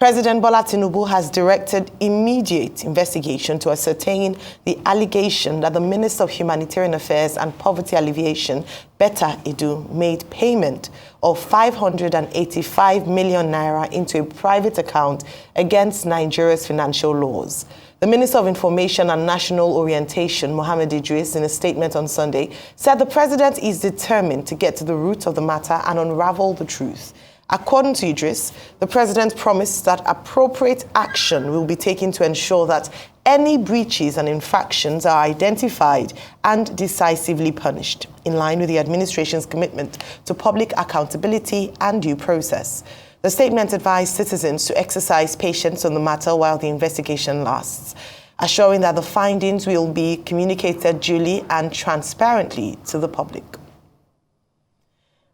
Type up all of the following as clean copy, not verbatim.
President Bola Tinubu has directed immediate investigation to ascertain the allegation that the Minister of Humanitarian Affairs and Poverty Alleviation, Betta Edu, made payment of 585 million naira into a private account against Nigeria's financial laws. The Minister of Information and National Orientation, Mohammed Idris, in a statement on Sunday, said the president is determined to get to the root of the matter and unravel the truth. According to Idris, the president promised that appropriate action will be taken to ensure that any breaches and infractions are identified and decisively punished, in line with the administration's commitment to public accountability and due process. The statement advised citizens to exercise patience on the matter while the investigation lasts, assuring that the findings will be communicated duly and transparently to the public.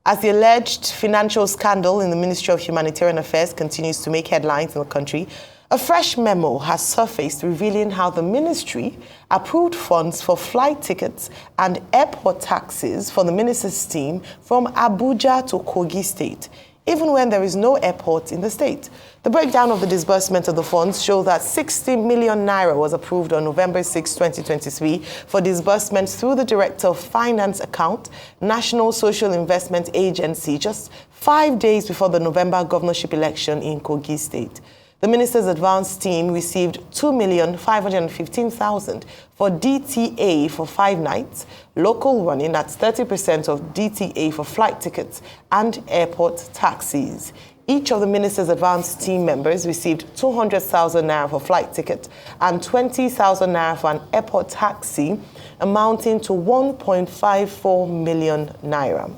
As the alleged financial scandal in the Ministry of Humanitarian Affairs continues to make headlines in the country, a fresh memo has surfaced revealing how the ministry approved funds for flight tickets and airport taxis for the minister's team from Abuja to Kogi State, even when there is no airport in the state. The breakdown of the disbursement of the funds show that 60 million naira was approved on November 6, 2023 for disbursement through the Director of Finance account, National Social Investment Agency, just 5 days before the November governorship election in Kogi State. The minister's advance team received 2,515,000 for DTA for 5 nights, local running at 30% of DTA for flight tickets and airport taxis. Each of the minister's advance team members received 200,000 naira for flight ticket and 20,000 naira for an airport taxi, amounting to 1.54 million naira.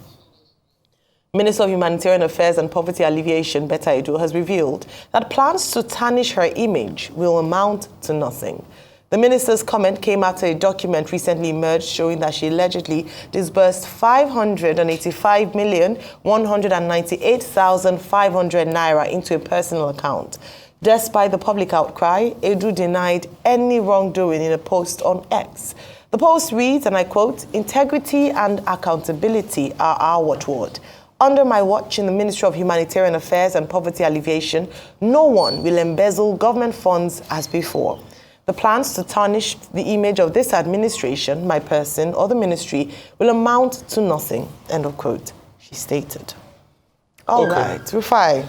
Minister of Humanitarian Affairs and Poverty Alleviation, Betta Edu, has revealed that plans to tarnish her image will amount to nothing. The minister's comment came after a document recently emerged showing that she allegedly disbursed 585,198,500 naira into a personal account. Despite the public outcry, Edu denied any wrongdoing in a post on X. The post reads, and I quote, "Integrity and accountability are our watchword. Under my watch in the Ministry of Humanitarian Affairs and Poverty Alleviation, no one will embezzle government funds as before. The plans to tarnish the image of this administration, my person, or the ministry will amount to nothing," end of quote, she stated. All right, Rufai,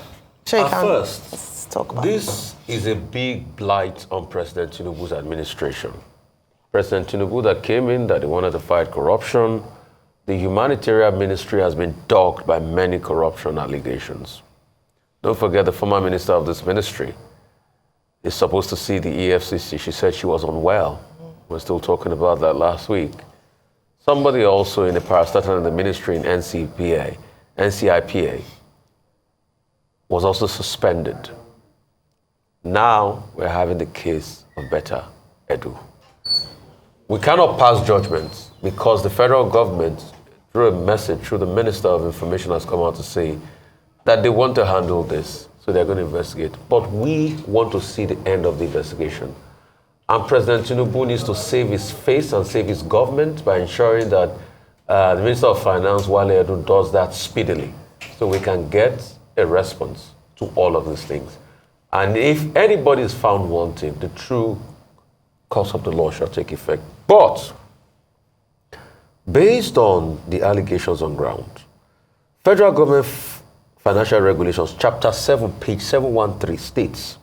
let's talk about this is a big blight on President Tinubu's administration. President Tinubu that came in, that he wanted to fight corruption. The humanitarian ministry has been dogged by many corruption allegations. Don't forget the former minister of this ministry is supposed to see the EFCC. She said she was unwell. We're still talking about that last week. Somebody also in the parastatal in the ministry in NCIPA was also suspended. Now we're having the case of Betta Edu. We cannot pass judgment because the federal government, through a message, through the Minister of Information, has come out to say that they want to handle this, so they're going to investigate. But we want to see the end of the investigation. And President Tinubu needs to save his face and save his government by ensuring that the Minister of Finance, Wale Edu, does that speedily, so we can get a response to all of these things. And if anybody is found wanting, the true course of the law shall take effect. But based on the allegations on ground, Federal Government Financial Regulations, Chapter 7, page 713 states,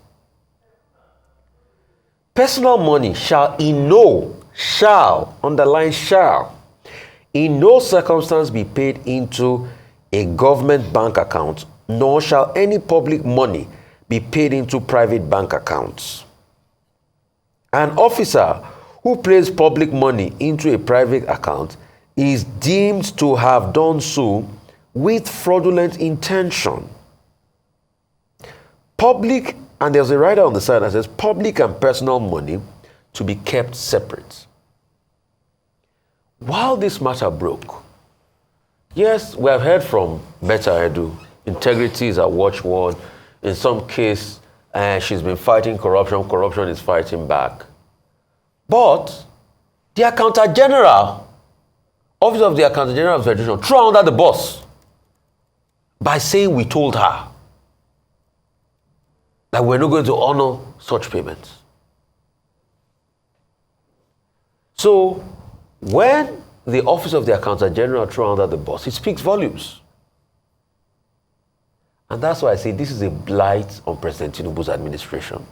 personal money shall in no circumstance be paid into a government bank account, nor shall any public money be paid into private bank accounts. An officer who pays public money into a private account is deemed to have done so with fraudulent intention. Public, and there's a writer on the side that says public and personal money to be kept separate. While this matter broke, yes, we have heard from Betta Edu. Integrity is a watchword. In some case, she's been fighting corruption. Corruption is fighting back. But the Accountant General, Office of the Accountant General of the Federation, threw under the bus by saying we told her. that we're not going to honor such payments. So when the Office of the Accountant General throw under the bus, it speaks volumes. And that's why I say this is a blight on President Tinubu's administration.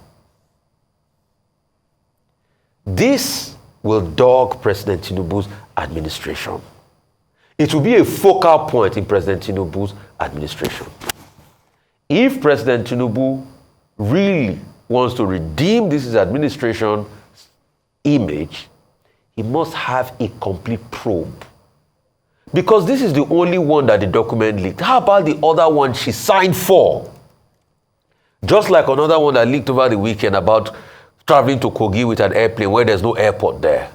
This will dog President Tinubu's administration. It will be a focal point in President Tinubu's administration. If President Tinubu really wants to redeem this administration's image, he must have a complete probe. Because this is the only one that the document leaked. How about the other one she signed for? Just like another one that leaked over the weekend about traveling to Kogi with an airplane where there's no airport there.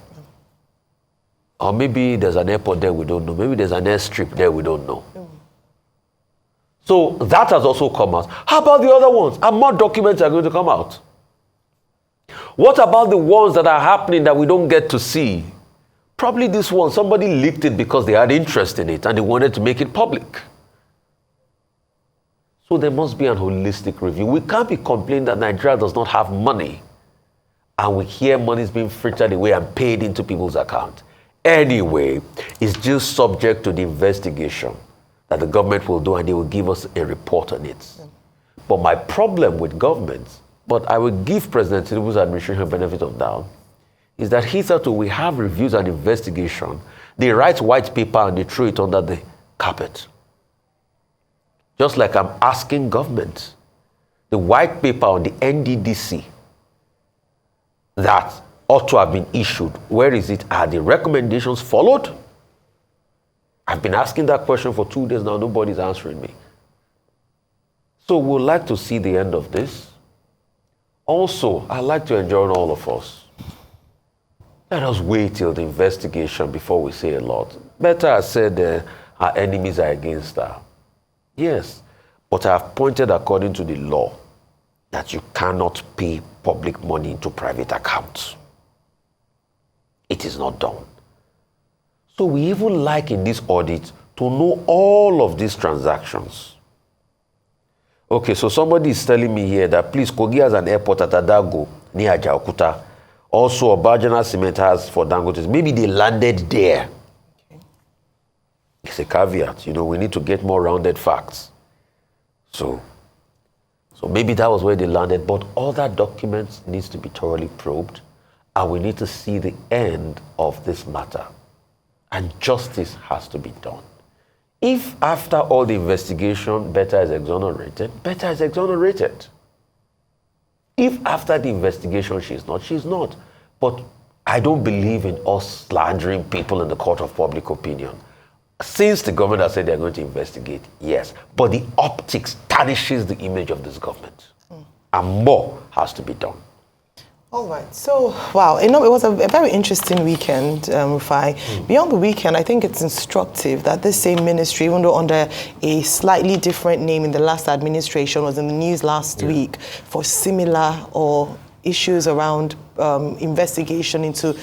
Or maybe there's an airport there, we don't know. Maybe there's an airstrip there, we don't know. So that has also come out. How about the other ones? And more documents are going to come out. What about the ones that are happening that we don't get to see? Probably this one, somebody leaked it because they had interest in it and they wanted to make it public. So there must be an holistic review. We can't be complaining that Nigeria does not have money and we hear money is being filtered away and paid into people's account. Anyway, it's just subject to the investigation that the government will do and they will give us a report on it. Yeah. But my problem with government, but I will give President Tinubu's administration benefit of doubt, is that hitherto we have reviews and investigation. They write white paper and they throw it under the carpet. Just like I'm asking government, the white paper on the NDDC that ought to have been issued, where is it? Are the recommendations followed? I've been asking that question for 2 days now. Nobody's answering me. So we'd like to see the end of this. Also, I'd like to enjoin all of us. Let us wait till the investigation before we say a lot. Better, I said, our enemies are against her. Yes, but I have pointed according to the law that you cannot pay public money into private accounts. It is not done. So we even like in this audit to know all of these transactions. Okay, so somebody is telling me here that please, Kogi has an airport at Adago near Ajaokuta. Also, Obajana Cement has for Dangote. Maybe they landed there. Okay. It's a caveat. We need to get more rounded facts. So maybe that was where they landed. But all that documents needs to be thoroughly probed. And we need to see the end of this matter. And justice has to be done. If after all the investigation, Betta is exonerated, Betta is exonerated. If after the investigation she's not. But I don't believe in us slandering people in the court of public opinion. Since the government has said they're going to investigate, yes. But the optics tarnishes the image of this government. And more has to be done. All right. So, wow, it was a very interesting weekend, Rufai. Beyond the weekend, I think it's instructive that this same ministry, even though under a slightly different name in the last administration, was in the news last week for similar or issues around investigation into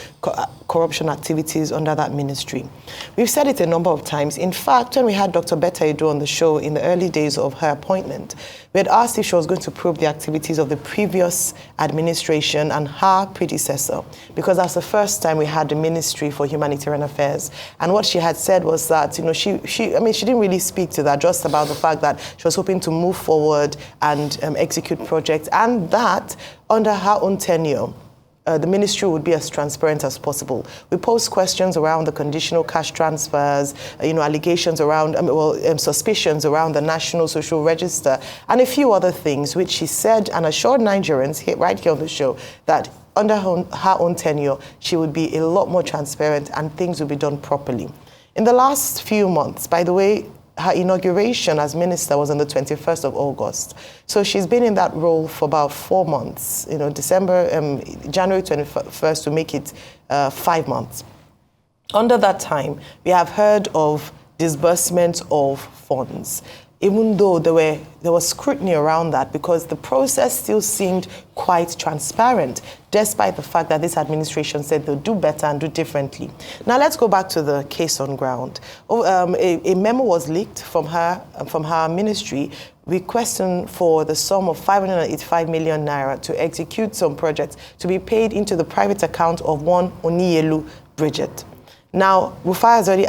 corruption activities under that ministry. We've said it a number of times. In fact, when we had Dr. Betta Edu on the show in the early days of her appointment, we had asked if she was going to probe the activities of the previous administration and her predecessor, because that's the first time we had the Ministry for Humanitarian Affairs. And what she had said was that, she didn't really speak to that, just about the fact that she was hoping to move forward and execute projects, and that under her own tenure, the ministry would be as transparent as possible. We posed questions around the conditional cash transfers, allegations around, suspicions around the National Social Register, and a few other things, which she said and assured Nigerians right here on the show that under her own tenure, she would be a lot more transparent and things would be done properly. In the last few months, by the way, her inauguration as minister was on the 21st of August. So she's been in that role for about 4 months, January 21st to make it 5 months. Under that time, we have heard of disbursement of funds. even though there was scrutiny around that, because the process still seemed quite transparent, despite the fact that this administration said they'll do better and do differently. Now let's go back to the case on ground. A memo was leaked from her ministry requesting for the sum of 585 million naira to execute some projects to be paid into the private account of one Onielu Bridget. Now, Rufai has already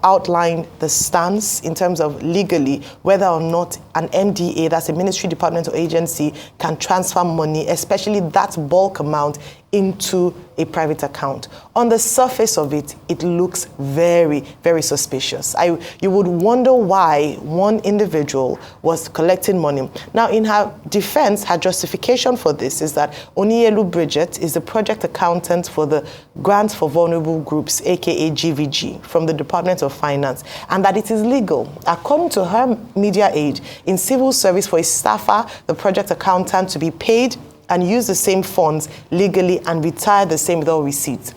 outlined the stance in terms of legally whether or not an MDA, that's a ministry, department, or agency, can transfer money, especially that bulk amount, into a private account. On the surface of it, it looks very, very suspicious. You would wonder why one individual was collecting money. Now, in her defense, her justification for this is that Onielu Bridget is the project accountant for the Grants for Vulnerable Groups, aka GVG, from the Department of Finance, and that it is legal, according to her media aid, in civil service for a staffer, the project accountant, to be paid and use the same funds legally and retire the same without receipts.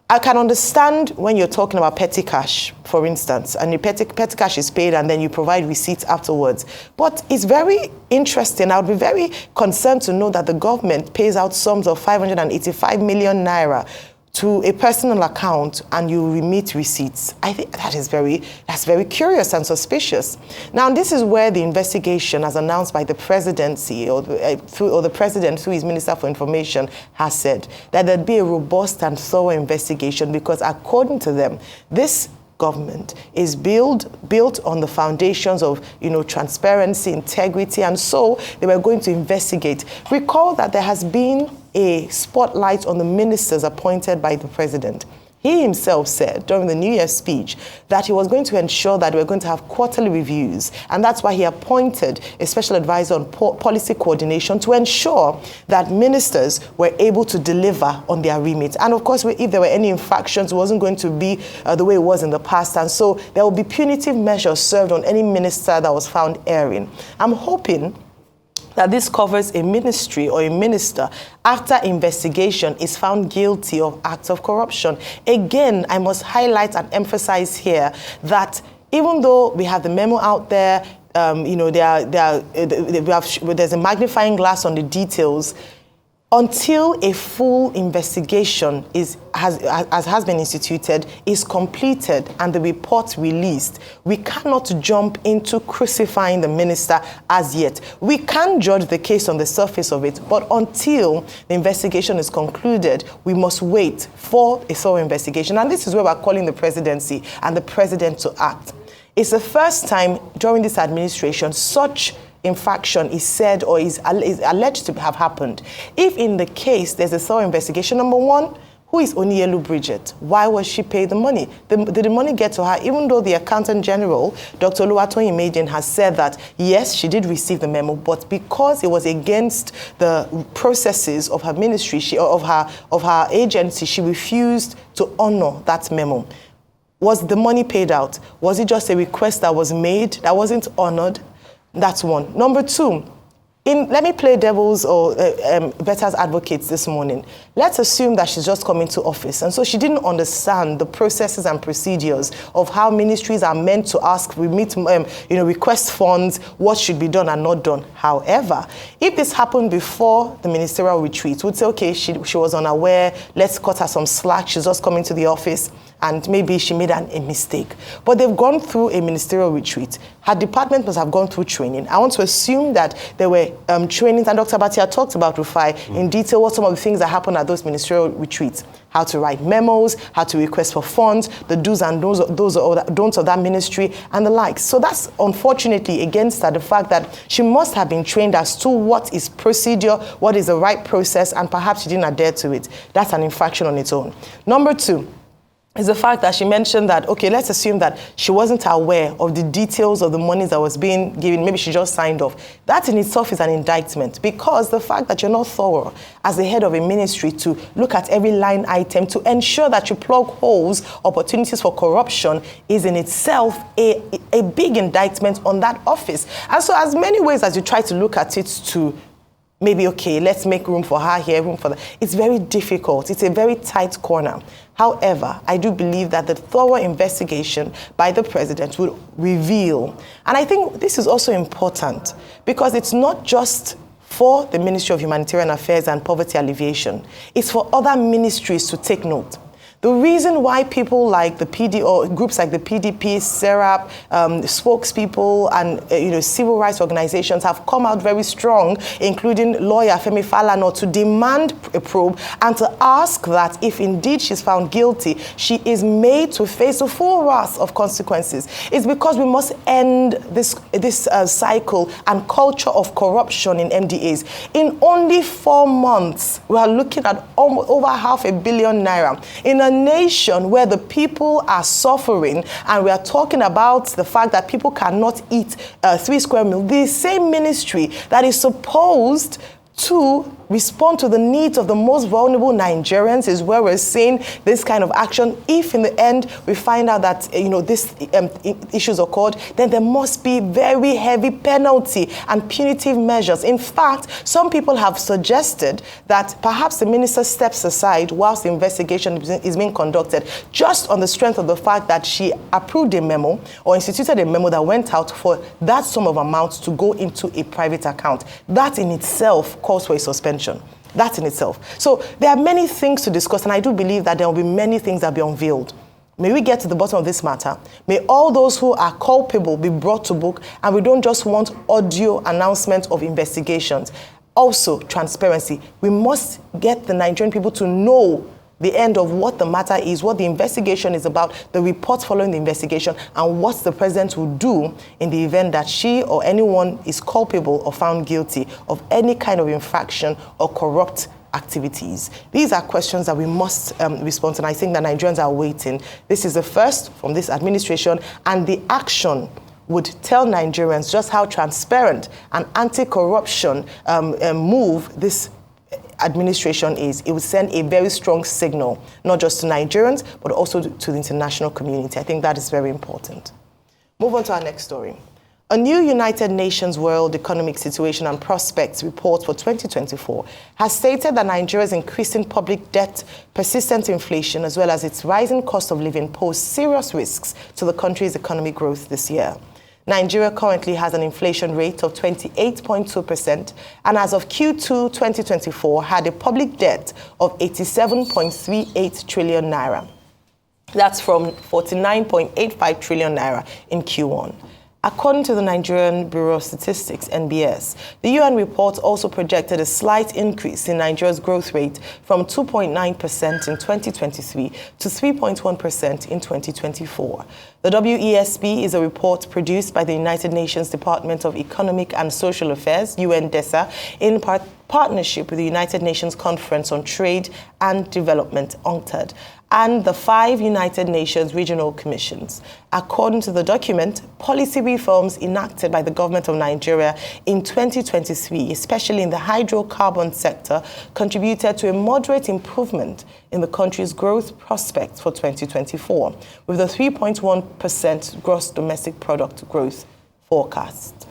I can understand when you're talking about petty cash, for instance, and your petty cash is paid and then you provide receipts afterwards. But it's very interesting. I would be very concerned to know that the government pays out sums of 585 million naira to a personal account and you remit receipts. I think that's very curious and suspicious. Now, this is where the investigation, as announced by the presidency or the president through his Minister for Information, has said that there'd be a robust and thorough investigation, because according to them, this government is built on the foundations of, transparency, integrity, and so they were going to investigate. Recall that there has been a spotlight on the ministers appointed by the president. He himself said during the New Year's speech that he was going to ensure that we're going to have quarterly reviews, and that's why he appointed a special advisor on policy coordination to ensure that ministers were able to deliver on their remit. And of course, if there were any infractions, it wasn't going to be the way it was in the past, and so there will be punitive measures served on any minister that was found erring. I'm hoping that this covers a ministry or a minister after investigation is found guilty of acts of corruption. Again, I must highlight and emphasize here that even though we have the memo out there, there's a magnifying glass on the details, until a full investigation has been instituted, is completed, and the report released, we cannot jump into crucifying the minister as yet. We can judge the case on the surface of it, but until the investigation is concluded, we must wait for a thorough investigation. And this is where we're calling the presidency and the president to act. It's the first time during this administration such infraction is said or is alleged to have happened. If in the case there's a thorough investigation, number one, who is Onielu Bridget? Why was she paid the money? Did the money get to her? Even though the Accountant General, Dr. Oluwatoyin Maiden, has said that, yes, she did receive the memo, but because it was against the processes of her ministry, of her agency, she refused to honor that memo. Was the money paid out? Was it just a request that was made that wasn't honored? That's one. Number two, let me play devil's or better's advocates this morning. Let's assume that she's just coming to office, and so she didn't understand the processes and procedures of how ministries are meant to request funds, what should be done and not done. However, if this happened before the ministerial retreat, we'd say, okay, she was unaware, let's cut her some slack, she's just coming to the office, and maybe she made a mistake. But they've gone through a ministerial retreat. Her department must have gone through training. I want to assume that there were trainings, and Dr. Batia talked about, Rufai, in detail what some of the things that happened at those ministerial retreats. How to write memos, how to request for funds, the do's and don'ts of that ministry, and the likes. So that's unfortunately against her, the fact that she must have been trained as to what is procedure, what is the right process, and perhaps she didn't adhere to it. That's an infraction on its own. Number two is the fact that she mentioned that, okay, let's assume that she wasn't aware of the details of the money that was being given. Maybe she just signed off. That in itself is an indictment, because the fact that you're not thorough as the head of a ministry to look at every line item to ensure that you plug holes, opportunities for corruption, is in itself a big indictment on that office. And so as many ways as you try to look at it to maybe, okay, let's make room for her here, room for that. It's very difficult. It's a very tight corner. However, I do believe that the thorough investigation by the president will reveal, and I think this is also important because it's not just for the Ministry of Humanitarian Affairs and Poverty Alleviation, it's for other ministries to take note. The reason why people like the PD or groups like the PDP, SERAP, spokespeople and civil rights organizations have come out very strong, including lawyer Femi Falana, to demand a probe and to ask that if indeed she's found guilty, she is made to face the full wrath of consequences. It's because we must end this cycle and culture of corruption in MDAs. In only 4 months, we are looking at over £500 million naira in a nation where the people are suffering, and we are talking about the fact that people cannot eat 3 square meals. The same ministry that is supposed to respond to the needs of the most vulnerable Nigerians is where we're seeing this kind of action. If in the end we find out that this issues occurred, then there must be very heavy penalty and punitive measures. In fact, some people have suggested that perhaps the minister steps aside whilst the investigation is being conducted, just on the strength of the fact that she approved a memo or instituted a memo that went out for that sum of amounts to go into a private account. That in itself calls for a suspension. That in itself. So there are many things to discuss, and I do believe that there will be many things that will be unveiled. May we get to the bottom of this matter. May all those who are culpable be brought to book, and we don't just want audio announcements of investigations. Also, transparency. We must get the Nigerian people to know the end of what the matter is, what the investigation is about, the reports following the investigation, and what the president will do in the event that she or anyone is culpable or found guilty of any kind of infraction or corrupt activities. These are questions that we must respond to, and I think that Nigerians are waiting. This is the first from this administration, and the action would tell Nigerians just how transparent and anti-corruption move this administration is. It would send a very strong signal, not just to Nigerians, but also to the international community. I think that is very important. Move on to our next story. A new United Nations World Economic Situation and Prospects report for 2024 has stated that Nigeria's increasing public debt, persistent inflation, as well as its rising cost of living pose serious risks to the country's economic growth this year. Nigeria currently has an inflation rate of 28.2%, and as of Q2 2024 had a public debt of 87.38 trillion naira. That's from 49.85 trillion naira in Q1. According to the Nigerian Bureau of Statistics, NBS, the UN report also projected a slight increase in Nigeria's growth rate from 2.9% in 2023 to 3.1% in 2024. The WESB is a report produced by the United Nations Department of Economic and Social Affairs, UNDESA, in partnership with the United Nations Conference on Trade and Development, UNCTAD, and the 5 United Nations regional commissions. According to the document, policy reforms enacted by the government of Nigeria in 2023, especially in the hydrocarbon sector, contributed to a moderate improvement in the country's growth prospects for 2024, with a 3.1% gross domestic product growth forecast.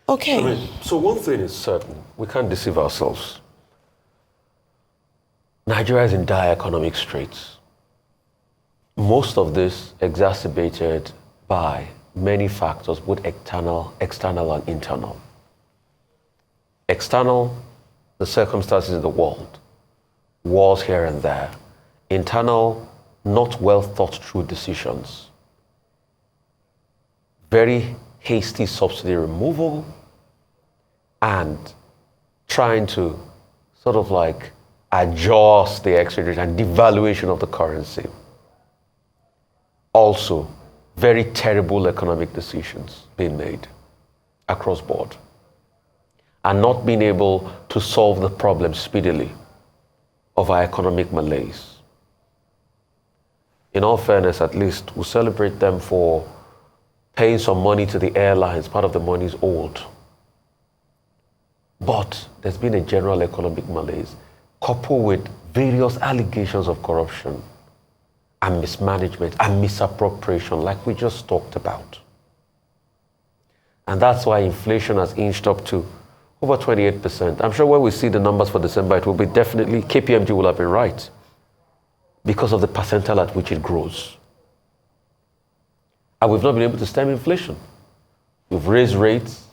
Okay. So one thing is certain, we can't deceive ourselves. Nigeria is in dire economic straits. Most of this exacerbated by many factors, both external and internal. External, the circumstances in the world, wars here and there. Internal, not well thought through decisions. Very hasty subsidy removal and trying to sort of like adjust the exchange rate and devaluation of the currency. Also, very terrible economic decisions being made across board and not being able to solve the problem speedily of our economic malaise. In all fairness, at least, we celebrate them for paying some money to the airlines. Part of the money is owed. But there's been a general economic malaise coupled with various allegations of corruption and mismanagement and misappropriation like we just talked about. And that's why inflation has inched up to Over 28%. I'm sure when we see the numbers for December, it will be definitely, KPMG will have been right because of the percentile at which it grows. And we've not been able to stem inflation. We've raised rates.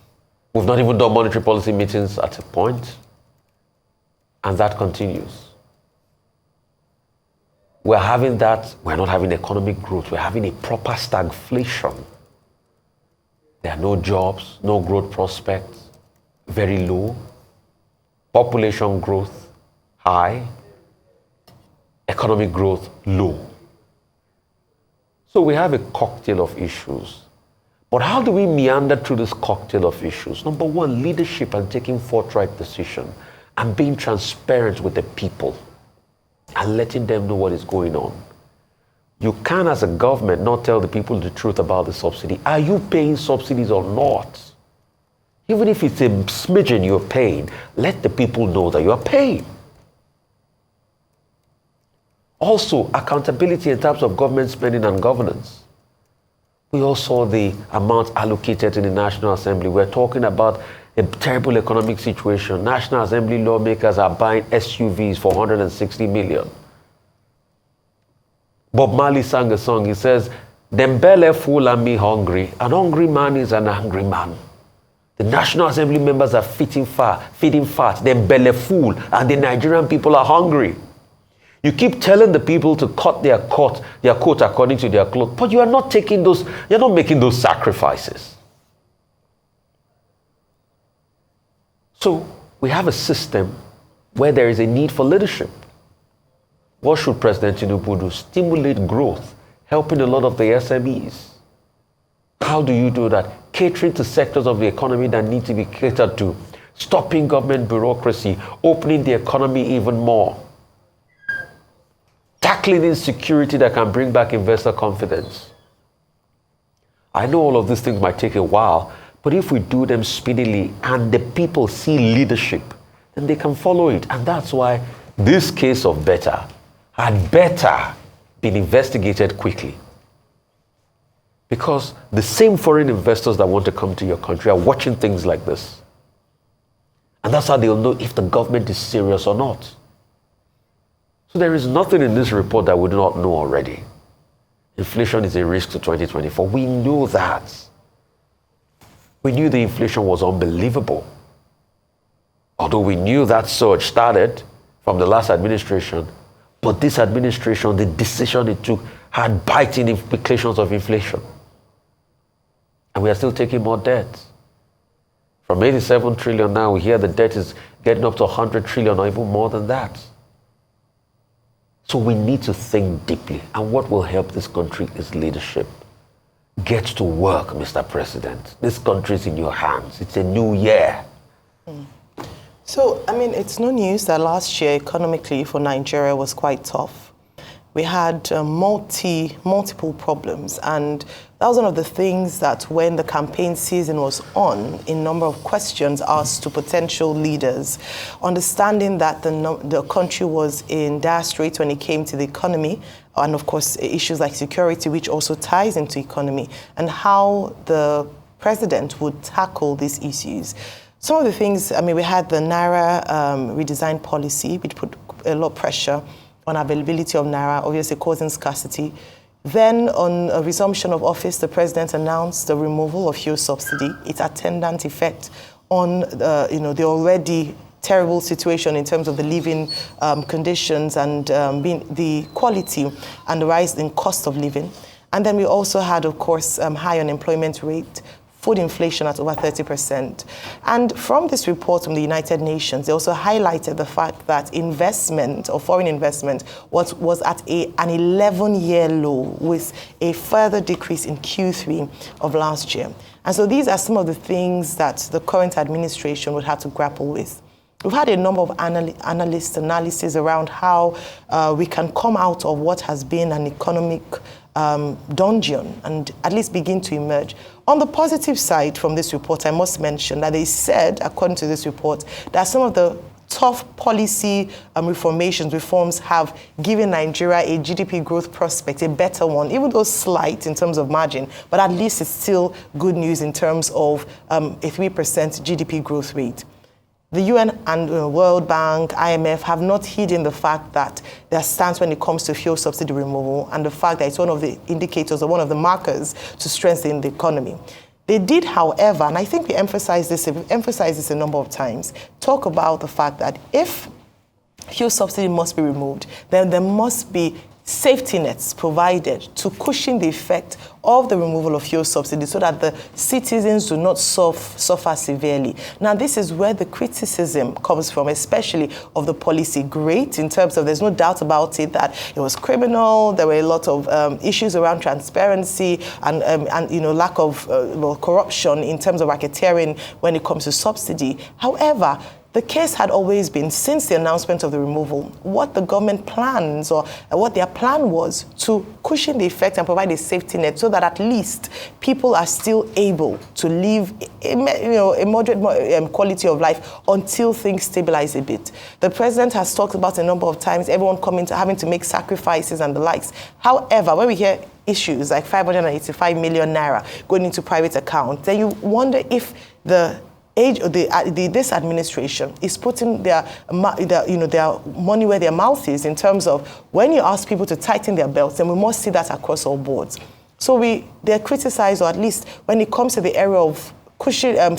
We've not even done monetary policy meetings at a point. And that continues. We're having that, we're not having economic growth, we're having a proper stagflation. There are no jobs, no growth prospects, very low. Population growth, high. Economic growth, low. So we have a cocktail of issues. But how do we meander through this cocktail of issues? Number one, leadership and taking forthright decision and being transparent with the people and letting them know what is going on. You can, as a government, not tell the people the truth about the subsidy. Are you paying subsidies or not? Even if it's a smidgen you're paying, let the people know that you are paying. Also, accountability in terms of government spending and governance. We all saw the amount allocated in the National Assembly. We're talking about a terrible economic situation. National Assembly lawmakers are buying SUVs for 160 million. Bob Marley sang a song. He says, "Them belly full and me hungry. An hungry man is an angry man." The National Assembly members are feeding fat. Them belly full, and the Nigerian people are hungry. You keep telling the people to cut their coat according to their cloth, but you are not taking those, you're not making those sacrifices. So we have a system where there is a need for leadership. What should President Tinubu do? Stimulate growth, helping a lot of the SMEs. How do you do that? Catering to sectors of the economy that need to be catered to, stopping government bureaucracy, opening the economy even more, tackling insecurity that can bring back investor confidence. I know all of these things might take a while, but if we do them speedily and the people see leadership, then they can follow it. And that's why this case of Better had better been investigated quickly. Because the same foreign investors that want to come to your country are watching things like this. And that's how they'll know if the government is serious or not. So there is nothing in this report that we do not know already. Inflation is a risk to 2024. We knew that. We knew the inflation was unbelievable. Although we knew that surge started from the last administration, but this administration, the decision it took, had biting implications of inflation. And we are still taking more debt. From 87 trillion now, we hear the debt is getting up to 100 trillion or even more than that. So we need to think deeply. And what will help this country is leadership. Get to work, Mr. President. This country is in your hands. It's a new year. So, I mean, it's no news that last year economically for Nigeria was quite tough. We had multiple problems, and that was one of the things that when the campaign season was on, a number of questions asked to potential leaders, understanding that the country was in dire straits when it came to the economy, and of course issues like security, which also ties into economy, and how the president would tackle these issues. Some of the things, I mean, we had the Naira redesign policy, which put a lot of pressure on availability of Naira, obviously causing scarcity. Then on a resumption of office, the president announced the removal of fuel subsidy, its attendant effect on the already terrible situation in terms of the living conditions and the quality and the rise in cost of living. And then we also had, of course, high unemployment rate, food inflation at over 30%. And from this report from the United Nations, they also highlighted the fact that investment or foreign investment was at an 11-year low, with a further decrease in Q3 of last year. And so these are some of the things that the current administration would have to grapple with. We've had a number of analysis around how we can come out of what has been an economic dungeon and at least begin to emerge. On the positive side from this report, I must mention that they said, according to this report, that some of the tough policy reforms have given Nigeria a GDP growth prospect, a better one, even though slight in terms of margin, but at least it's still good news in terms of a 3% GDP growth rate. the UN and World Bank, IMF have not hidden the fact that their stance when it comes to fuel subsidy removal and the fact that it's one of the indicators or one of the markers to strengthen the economy. They did, however, and I think we've emphasized this a number of times, talk about the fact that if fuel subsidy must be removed, then there must be safety nets provided to cushion the effect of the removal of fuel subsidy so that the citizens do not suffer severely. Now, this is where the criticism comes from, especially of the policy. Great, in terms of, there's no doubt about it, that it was criminal. There were a lot of issues around transparency and lack of corruption in terms of racketeering when it comes to subsidy. However, the case had always been, since the announcement of the removal, what the government plans or what their plan was to cushion the effect and provide a safety net so that at least people are still able to live a moderate quality of life until things stabilize a bit. The president has talked about a number of times, everyone coming to having to make sacrifices and the likes. However, when we hear issues like 585 million naira going into private accounts, then you wonder if this administration is putting their money where their mouth is, in terms of when you ask people to tighten their belts, then we must see that across all boards. So they're criticized, or at least when it comes to the area of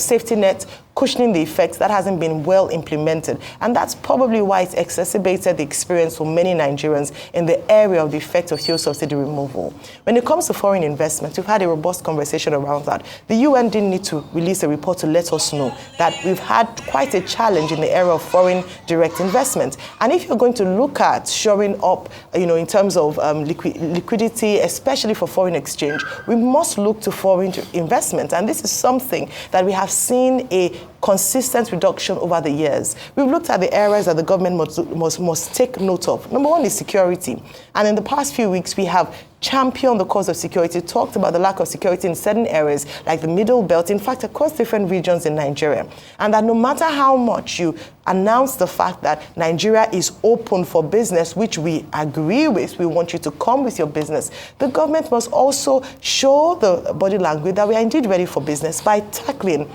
safety net, cushioning the effects, that hasn't been well implemented. And that's probably why it's exacerbated the experience for many Nigerians in the area of the effect of fuel subsidy removal. When it comes to foreign investment, we've had a robust conversation around that. The UN didn't need to release a report to let us know that we've had quite a challenge in the area of foreign direct investment. And if you're going to look at shoring up, in terms of liquidity, especially for foreign exchange, we must look to foreign investment. And this is something that we have seen a consistent reduction over the years. We've looked at the areas that the government must take note of. Number one is security. And in the past few weeks, we have championed the cause of security, talked about the lack of security in certain areas like the Middle Belt, in fact, across different regions in Nigeria. And that no matter how much you announce the fact that Nigeria is open for business, which we agree with, we want you to come with your business, the government must also show the body language that we are indeed ready for business by tackling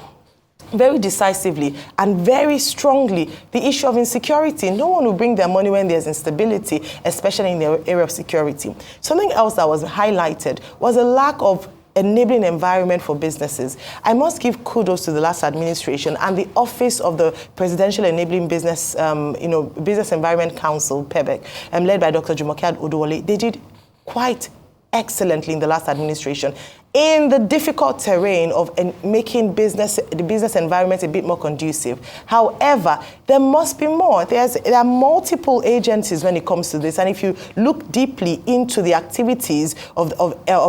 very decisively and very strongly the issue of insecurity. No one will bring their money when there's instability, especially in the area of security. Something else that was highlighted was a lack of enabling environment for businesses. I must give kudos to the last administration and the Office of the Presidential Enabling Business, Business Environment Council, PEBEC, led by Dr. Jumoke Odowole. They did quite excellently in the last administration in the difficult terrain of making the business environment a bit more conducive. However, there must be more. There are multiple agencies when it comes to this, and if you look deeply into the activities of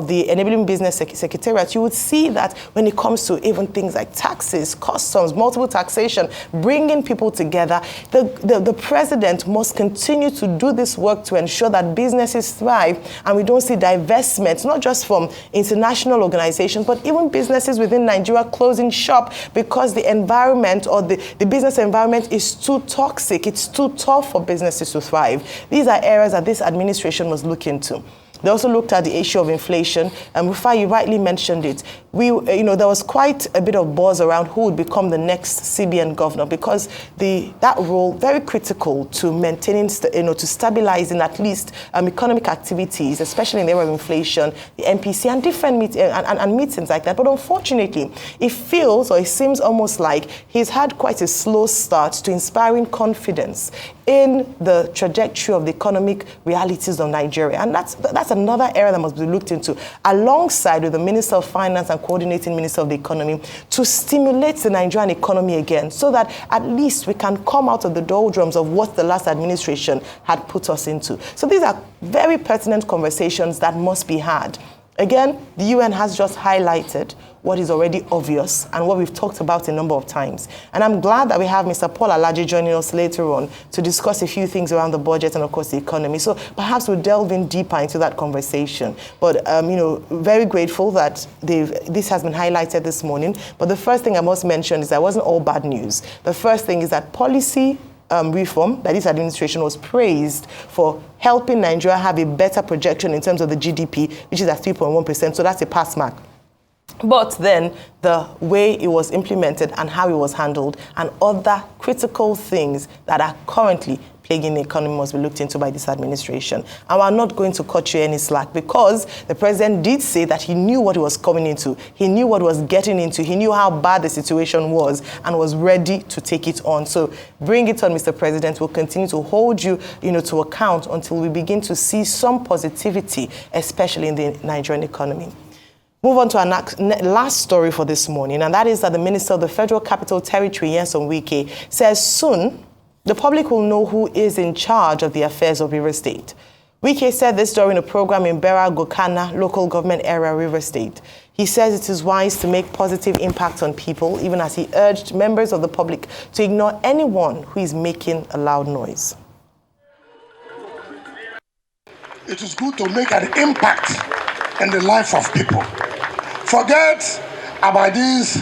the Enabling Business Secretariat, you would see that when it comes to even things like taxes, customs, multiple taxation, bringing people together, the president must continue to do this work to ensure that businesses thrive and we don't see divestment, not just from international organizations, but even businesses within Nigeria closing shop because the environment or the business environment is too toxic. It's too tough for businesses to thrive. These are areas that this administration must look into. They also looked at the issue of inflation, and Rufai, you rightly mentioned it. There was quite a bit of buzz around who would become the next CBN governor, because that role very critical to maintaining, to stabilizing at least economic activities, especially in the area of inflation, the MPC, and different meetings like that. But unfortunately, it seems almost like he's had quite a slow start to inspiring confidence in the trajectory of the economic realities of Nigeria. And that's another area that must be looked into, alongside with the Minister of Finance and coordinating Minister of the Economy, to stimulate the Nigerian economy again, so that at least we can come out of the doldrums of what the last administration had put us into. So these are very pertinent conversations that must be had. Again, the UN has just highlighted what is already obvious and what we've talked about a number of times. And I'm glad that we have Mr. Paul Alaji joining us later on to discuss a few things around the budget and, of course, the economy. So perhaps we'll delve in deeper into that conversation. But, very grateful that this has been highlighted this morning. But the first thing I must mention is that it wasn't all bad news. The first thing is that policy reform that this administration was praised for helping Nigeria have a better projection in terms of the GDP, which is at 3.1%. So that's a pass mark. But then the way it was implemented and how it was handled and other critical things that are currently plaguing the economy must be looked into by this administration. And we're not going to cut you any slack because the president did say that he knew what he was coming into. He knew what he was getting into. He knew how bad the situation was and was ready to take it on. So bring it on, Mr. President. We'll continue to hold you, to account until we begin to see some positivity, especially in the Nigerian economy. Move on to our last story for this morning, and that is that the Minister of the Federal Capital Territory, Nyesom Wike, says soon the public will know who is in charge of the affairs of River State. Wike said this during a program in Bera Gokana local government area, River State. He says it is wise to make positive impact on people, even as he urged members of the public to ignore anyone who is making a loud noise. It is good to make an impact in the life of people. Forget about these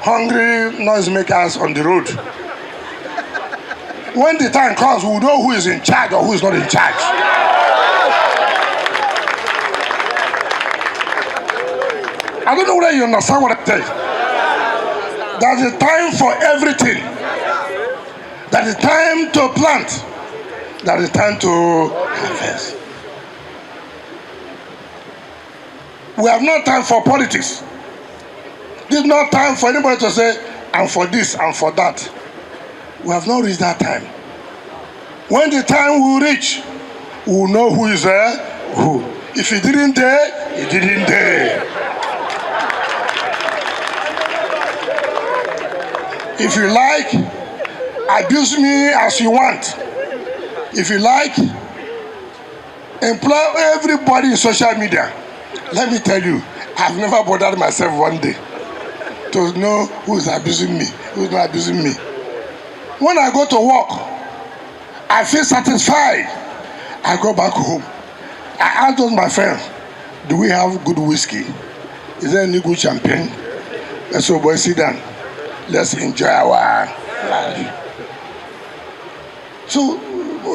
hungry noisemakers on the road. When the time comes, we'll know who is in charge or who is not in charge. I don't know whether you understand what I say. There's a time for everything. There's a time to plant. There's a time to harvest. We have no time for politics. There's no time for anybody to say, I'm for this, I'm for that. We have not reached that time. When the time will reach, we will know who is there, who. If he didn't dare, he didn't dare. If you like, abuse me as you want. If you like, employ everybody in social media. Let me tell you, I've never bothered myself one day to know who is abusing me, who is not abusing me. When I go to work, I feel satisfied. I go back home. I ask those my friends, do we have good whiskey? Is there any good champagne? Let's go, boys, sit down. Let's enjoy our life. So,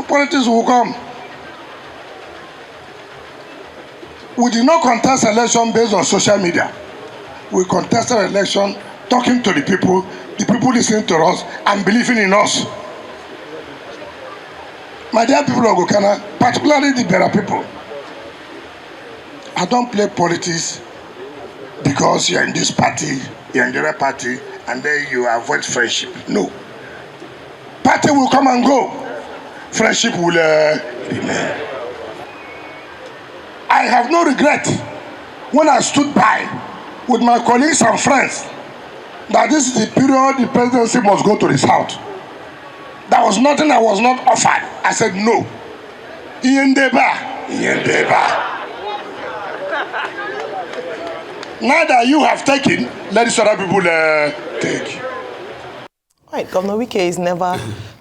politics will come. We did not contest election based on social media. We contested election talking to the people listening to us and believing in us. My dear people of Gokana, particularly the Bera people, I don't play politics because you're in this party, you're in the other party, and then you avoid friendship. No. Party will come and go. Friendship will remain. I have no regret when I stood by with my colleagues and friends that this is the period the presidency must go to the south. There was nothing I was not offered. I said no. Iyendeba. Now that you have taken, let these other people take. Right, Governor Wike is never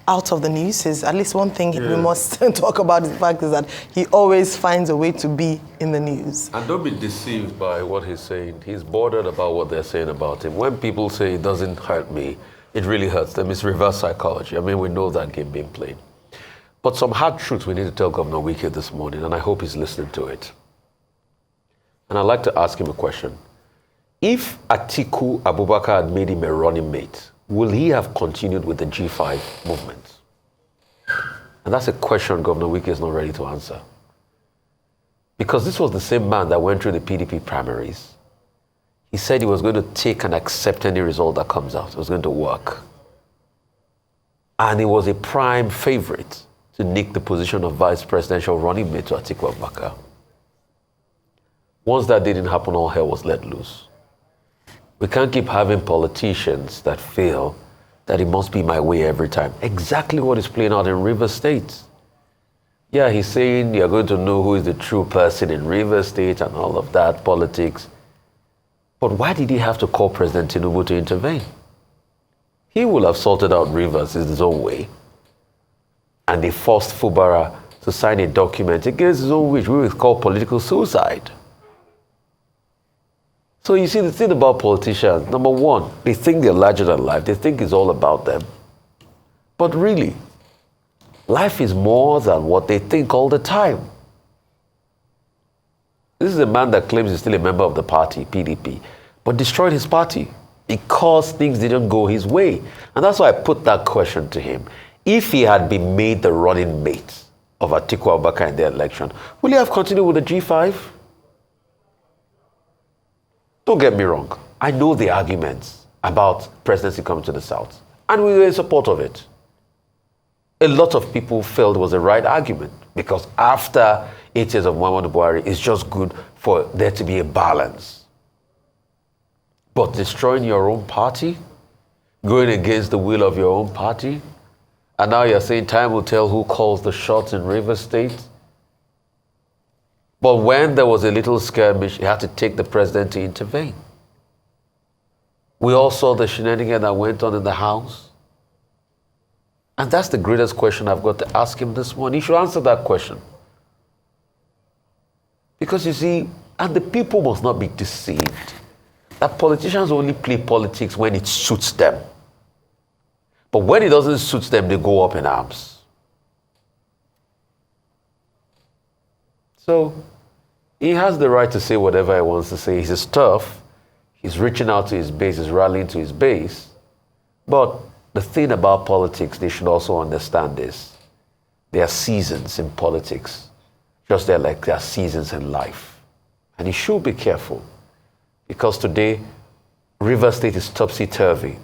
out of the news. Is at least one thing we must talk about. The fact is that he always finds a way to be in the news. And don't be deceived by what he's saying. He's bothered about what they're saying about him. When people say it doesn't hurt me, it really hurts them. It's reverse psychology. I mean, we know that game being played. But some hard truths we need to tell Governor Wike this morning, and I hope he's listening to it. And I'd like to ask him a question. If Atiku Abubakar had made him a running mate, will he have continued with the G5 movement? And that's a question Governor Wike is not ready to answer. Because this was the same man that went through the PDP primaries. He said he was going to take and accept any result that comes out. It was going to work. And he was a prime favorite to nick the position of vice presidential running mate to Atiku Abubakar. Once that didn't happen, all hell was let loose. We can't keep having politicians that feel that it must be my way every time. Exactly what is playing out in River State. Yeah, he's saying you're going to know who is the true person in River State and all of that, politics. But why did he have to call President Tinubu to intervene? He will have sorted out Rivers in his own way. And they forced Fubara to sign a document against his own wish, we will call political suicide. So you see, the thing about politicians, number one, they think they're larger than life. They think it's all about them. But really, life is more than what they think all the time. This is a man that claims he's still a member of the party, PDP. but destroyed his party because things didn't go his way. And that's why I put that question to him. If he had been made the running mate of Atiku Abubakar in the election, will he have continued with the G5? Don't get me wrong. I know the arguments about presidency coming to the South, and we were in support of it. A lot of people felt it was the right argument because after 8 years of Muhammadu Buhari, it's just good for there to be a balance. But destroying your own party, going against the will of your own party, and now you're saying time will tell who calls the shots in Rivers State. But when there was a little skirmish, you had to take the president to intervene. We all saw the shenanigans that went on in the House. And that's the greatest question I've got to ask him this morning. He should answer that question. Because you see, and the people must not be deceived, that politicians only play politics when it suits them. But when it doesn't suit them, they go up in arms. So he has the right to say whatever he wants to say. He's tough. He's reaching out to his base. He's rallying to his base. But the thing about politics, they should also understand this. There are seasons in politics, just like there are seasons in life. And you should be careful. Because today, River State is topsy-turvy.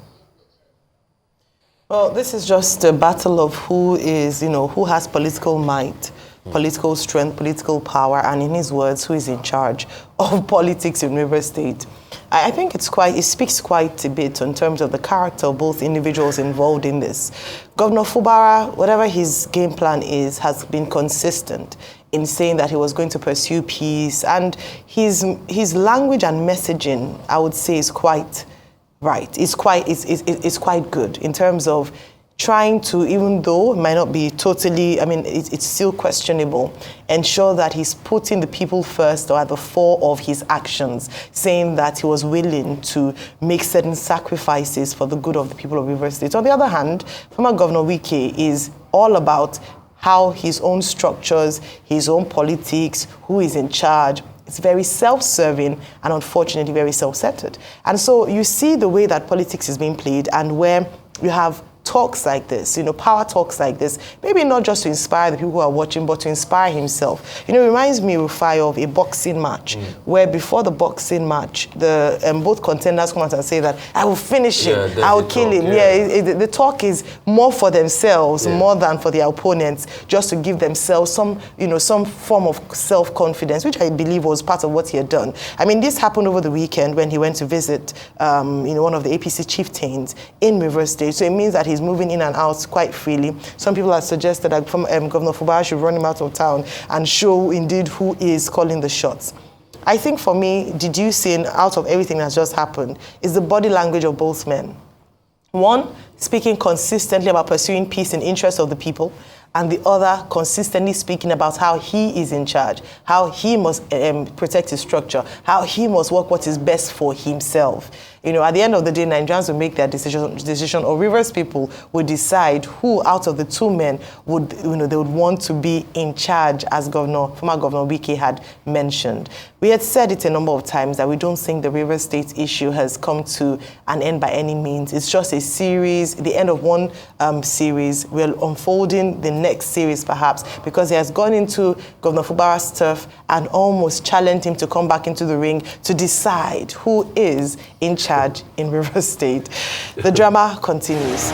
Well, this is just a battle of who is, who has political might, political strength, political power, and in his words, who is in charge of politics in River State. I think it speaks quite a bit in terms of the character of both individuals involved in this. Governor Fubara, whatever his game plan is, has been consistent in saying that he was going to pursue peace, and his language and messaging, I would say, is quite right. It's quite good in terms of trying to, even though it might not be totally, it's still questionable, ensure that he's putting the people first or at the fore of his actions, saying that he was willing to make certain sacrifices for the good of the people of Rivers State. On the other hand, former Governor Wike is all about how his own structures, his own politics, who is in charge. It's very self-serving and unfortunately very self-centered. And so you see the way that politics is being played, and where you have talks like this, power talks like this, maybe not just to inspire the people who are watching, but to inspire himself. It reminds me, Rufai, of a boxing match, where before the boxing match, the both contenders come out and say that, I will finish him, I will kill him. The talk is more for themselves, more than for their opponents, just to give themselves some form of self-confidence, which I believe was part of what he had done. This happened over the weekend when he went to visit, one of the APC chieftains in River State. So it means that he's moving in and out quite freely. Some people have suggested that Governor Fubara should run him out of town and show indeed who is calling the shots. I think for me, deducing out of everything that's just happened is the body language of both men. One, speaking consistently about pursuing peace in interest of the people, and the other consistently speaking about how he is in charge, how he must protect his structure, how he must work what is best for himself. At the end of the day, Nigerians will make their decision, or Rivers people will decide who out of the two men they would want to be in charge, as former Governor Wike had mentioned. We had said it a number of times that we don't think the Rivers State issue has come to an end by any means. It's just a series, the end of one series. We're unfolding the next series, perhaps, because he has gone into Governor Fubara's turf and almost challenged him to come back into the ring to decide who is in charge in River State. The drama continues.